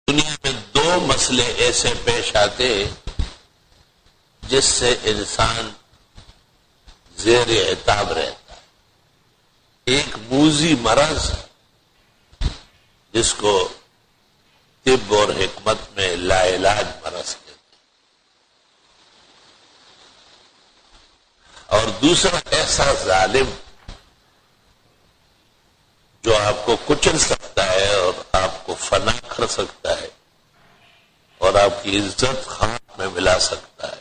دنیا میں دو مسئلے ایسے پیش آتے جس سے انسان زیر عتاب رہتا ہے۔ ایک موذی مرض جس کو طب اور حکمت میں لا علاج مرض کہتے ہیں، اور دوسرا ایسا ظالم جو آپ کو کچل سکتا ہے اور آپ کو فنا کر سکتا ہے اور آپ کی عزت خاک میں ملا سکتا ہے۔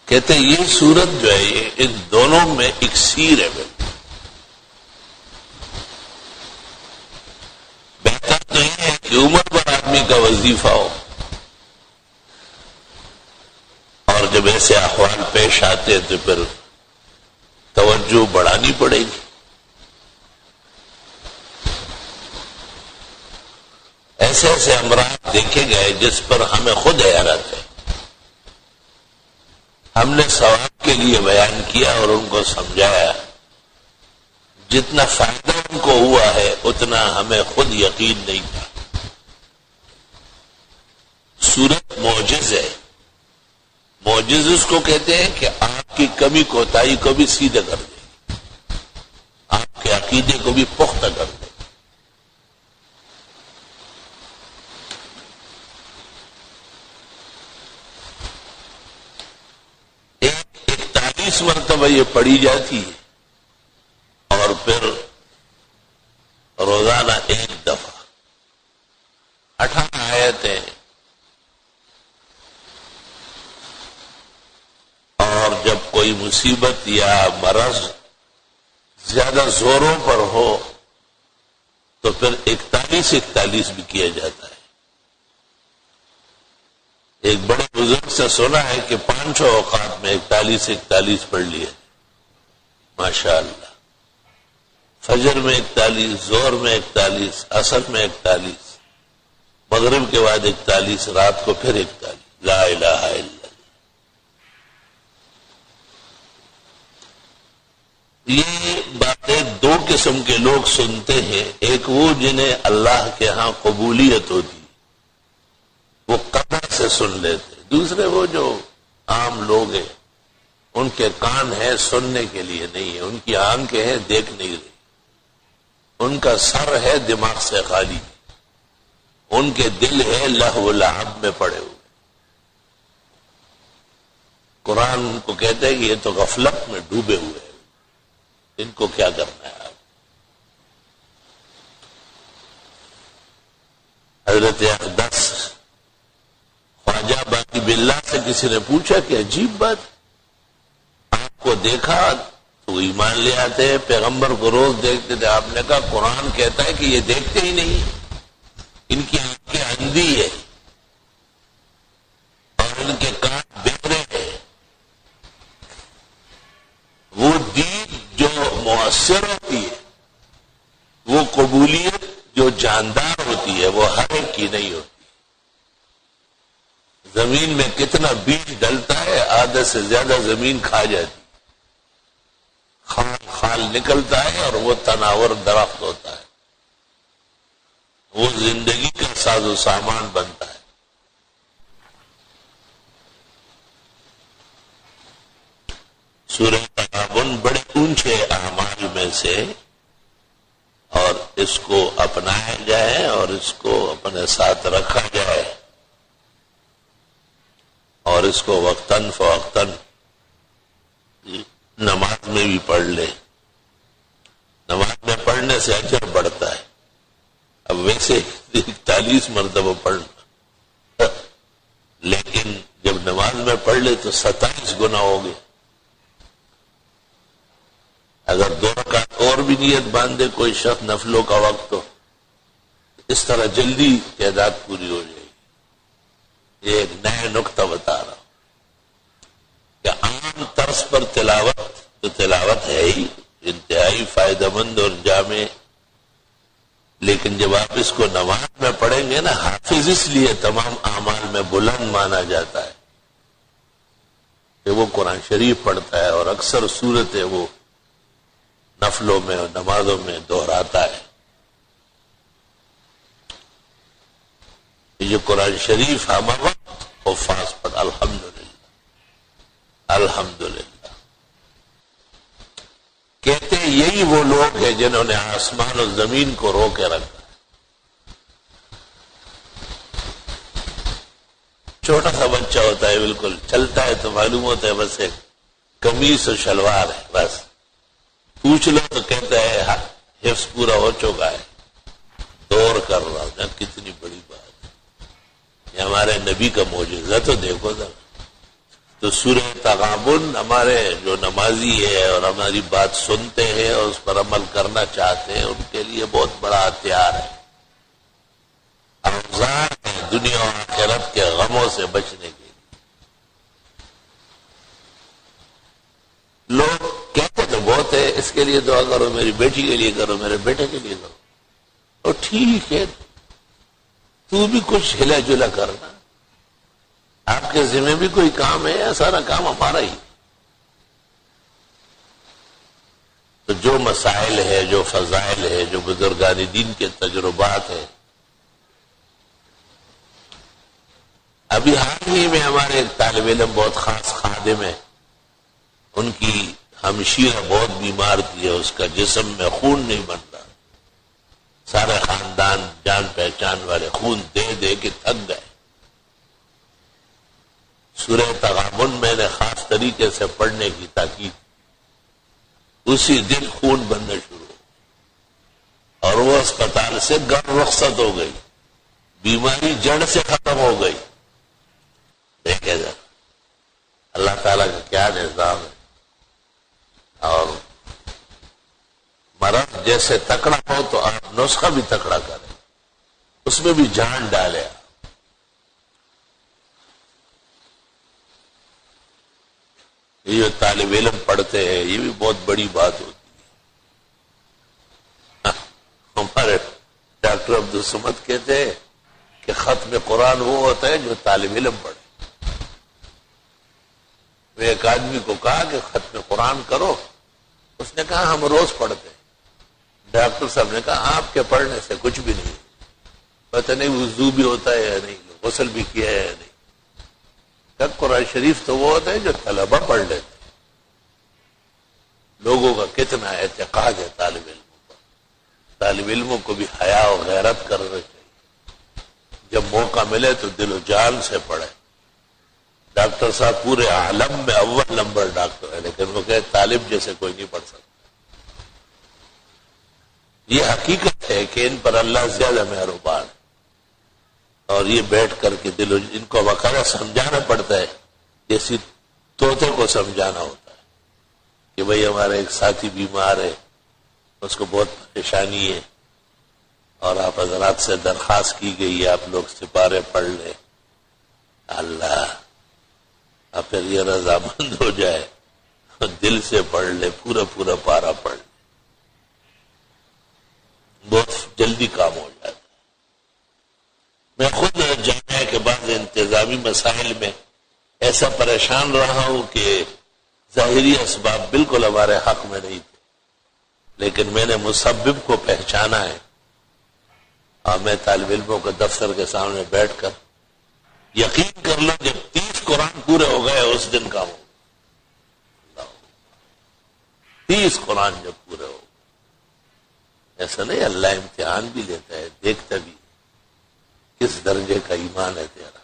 کہتے ہیں یہ صورت جو ہے یہ ان دونوں میں اکسیر ہے۔ بہتر تو یہ ہے کہ عمر پر آدمی کا وظیفہ ہو، اور جب ایسے احوال پیش آتے تو پھر توجہ بڑھانی پڑے گی۔ ایسے ایسے امراض دیکھے گئے جس پر ہمیں خود حیرت ہے۔ ہم نے ثواب کے لیے بیان کیا اور ان کو سمجھایا، جتنا فائدہ ان کو ہوا ہے اتنا ہمیں خود یقین نہیں تھا۔ سورت معجز ہے۔ معجز اس کو کہتے ہیں کہ آپ کی کمی کوتاہی کو بھی سیدھا کر دے، آپ کے عقیدے کو بھی پختہ کر دے۔ ایک مرتبہ یہ پڑھی جاتی ہے اور پھر روزانہ ایک دفعہ 18 آیتیں، اور جب کوئی مصیبت یا مرض زیادہ زوروں پر ہو تو پھر 41 بھی کیا جاتا ہے۔ ایک بڑے بزرگ سے سنا ہے کہ 5 اوقات میں 41 پڑھ لیے، ماشاء اللہ۔ فجر میں 41، ظہر میں 41، عصر میں 41، مغرب کے بعد 41، رات کو پھر 41۔ لا الہ الا اللہ۔ یہ باتیں دو قسم کے لوگ سنتے ہیں، ایک وہ جنہیں اللہ کے ہاں قبولیت ہوتی، وہ قدر سے سن لیتے، دوسرے وہ جو عام لوگ ہیں، ان کے کان ہیں سننے کے لیے نہیں ہے، ان کی آنکھیں ہیں دیکھ نہیں رہی، ان کا سر ہے دماغ سے خالی، ان کے دل ہے لہو و لعب میں پڑے ہوئے۔ قرآن ان کو کہتے ہیں کہ یہ تو غفلت میں ڈوبے ہوئے ہیں، ان کو کیا کرنا ہے آپ۔ حضرت اقدس خواجہ باقی باللہ سے کسی نے پوچھا کہ عجیب بات، آپ کو دیکھا تو ایمان لے آتے ہیں، پیغمبر کو روز دیکھتے تھے، آپ نے کہا قرآن کہتا ہے کہ یہ دیکھتے ہی نہیں، ان کی آنکھیں اندھی ہے اور ان کے کان بہرے ہیں۔ وہ دین جو مؤثر ہوتی ہے، وہ قبولیت جو جاندار ہوتی ہے، وہ ہر ایک کی نہیں ہوتی۔ زمین میں کتنا بیج ڈلتا ہے، آدھے سے زیادہ زمین کھا جاتی، خال نکلتا ہے اور وہ تناور درخت ہوتا ہے، وہ زندگی کا ساز و سامان بنتا ہے۔ سورہ تغابن بڑے اونچے اعمال میں سے، اور اس کو اپنایا جائے اور اس کو اپنے ساتھ رکھا جائے اور اس کو وقتاً فوقتاً نماز میں بھی پڑھ لے۔ نماز میں پڑھنے سے اجر بڑھتا ہے۔ اب ویسے 41 مرتبہ پڑھنا، لیکن جب نماز میں پڑھ لے تو 27 گنا ہو گئے۔ اگر 2 رکعت اور بھی نیت باندھے کوئی شخص نفلوں کا وقت ہو، اس طرح جلدی تعداد پوری ہو جائے گی۔ یہ ایک نیا نقطہ بتا رہا ہوں کہ عام طرز پر تلاوت تو تلاوت ہے ہی انتہائی فائدہ مند اور جامع، لیکن جب آپ اس کو نماز میں پڑھیں گے نا، حافظ اس لیے تمام اعمال میں بلند مانا جاتا ہے کہ وہ قرآن شریف پڑھتا ہے اور اکثر صورتیں وہ نفلوں میں اور نمازوں میں دہراتا ہے۔ یہ قرآن شریف ہم وقت حفاظ پڑھ الحمدللہ الحمدللہ کہتے ہیں یہی وہ لوگ ہیں جنہوں نے آسمان اور زمین کو رو کے رکھا. چھوٹا سا بچہ ہوتا ہے بالکل چلتا ہے تو معلوم ہوتا ہے بس ایک قمیص اور شلوار ہے بس پوچھ لو تو کہتا ہے حفظ پورا ہو چکا ہے دور کر رہا ہوں. کتنی بڑی بات ہے یہ ہمارے نبی کا معجزہ تو دیکھو ذرا. تو سورہ تغابن ہمارے جو نمازی ہے اور ہماری بات سنتے ہیں اور اس پر عمل کرنا چاہتے ہیں ان کے لیے بہت بڑا ہتھیار ہے اوزار ہے دنیا و آخرت کے غموں سے بچنے کے لیے. لوگ کہتے تو بہت ہے اس کے لیے دعا کرو میری بیٹی کے لیے کرو میرے بیٹے کے لیے کرو اور ٹھیک ہے تو بھی کچھ ہلا جلا کرنا آپ کے ذمہ بھی کوئی کام ہے یا سارا کام ہمارا ہی. تو جو مسائل ہے جو فضائل ہے جو بزرگان دین کے تجربات ہیں ابھی حال ہی میں ہمارے ایک طالب علم بہت خاص خادم ہے ان کی ہمشیرہ بہت بیمار تھی ہے اس کا جسم میں خون نہیں بن رہا سارے خاندان جان پہچان والے خون دے دے کے تھک گئے. سورہ تغابن میں نے خاص طریقے سے پڑھنے کی تاکید اسی دن خون بننا شروع ہو اور وہ اسپتال سے گھر رخصت ہو گئی بیماری جڑ سے ختم ہو گئی. دیکھے ذرا اللہ تعالیٰ کا کیا نظام ہے اور مرض جیسے تکڑا ہو تو آپ نسخہ بھی تکڑا کریں اس میں بھی جان ڈالے. یہ جو طالب علم پڑھتے ہیں یہ بھی بہت بڑی بات ہوتی ہے. ہمارے ڈاکٹر عبدالصمد کہتے ہیں کہ ختم قرآن وہ ہوتا ہے جو طالب علم پڑھے. میں ایک آدمی کو کہا کہ ختم قرآن کرو اس نے کہا ہم روز پڑھتے ہیں. ڈاکٹر صاحب نے کہا آپ کے پڑھنے سے کچھ بھی نہیں پتہ نہیں وضو بھی ہوتا ہے یا نہیں غسل بھی کیا ہے یا نہیں. قرآن شریف تو وہ ہوتا ہے جو طلبہ پڑھ لیتے ہیں. لوگوں کا کتنا اعتقاد ہے طالب علموں پر. طالب علموں کو بھی حیا و غیرت کرنا چاہیے جب موقع ملے تو دل و جان سے پڑھے. ڈاکٹر صاحب پورے عالم میں اول نمبر ڈاکٹر ہے لیکن وہ کہ طالب جیسے کوئی نہیں پڑھ سکتا. یہ حقیقت ہے کہ ان پر اللہ زیادہ مہربان ہے اور یہ بیٹھ کر کے ان کو وقارہ سمجھانا پڑتا ہے جیسی طوطے کو سمجھانا ہوتا ہے کہ بھئی ہمارا ایک ساتھی بیمار ہے اس کو بہت پریشانی ہے اور آپ حضرات سے درخواست کی گئی ہے آپ لوگ سپارے پڑھ لیں اللہ اب پھر یہ رضامند ہو جائے دل سے پڑھ لے پورا پورا پارا پڑھ لے بہت جلدی کام ہو جاتا ہے. میں خود جامعہ کے بعد انتظامی مسائل میں ایسا پریشان رہا ہوں کہ ظاہری اسباب بالکل ہمارے حق میں نہیں تھے لیکن میں نے مسبب کو پہچانا ہے اور میں طالب علموں کے دفتر کے سامنے بیٹھ کر یقین کر لو جب 30 قرآن پورے ہو گئے اس دن کام ہو 30 قرآن جب پورے ہو ایسا نہیں اللہ امتحان بھی لیتا ہے دیکھتا بھی کس درجے کا ایمان ہے تیرا.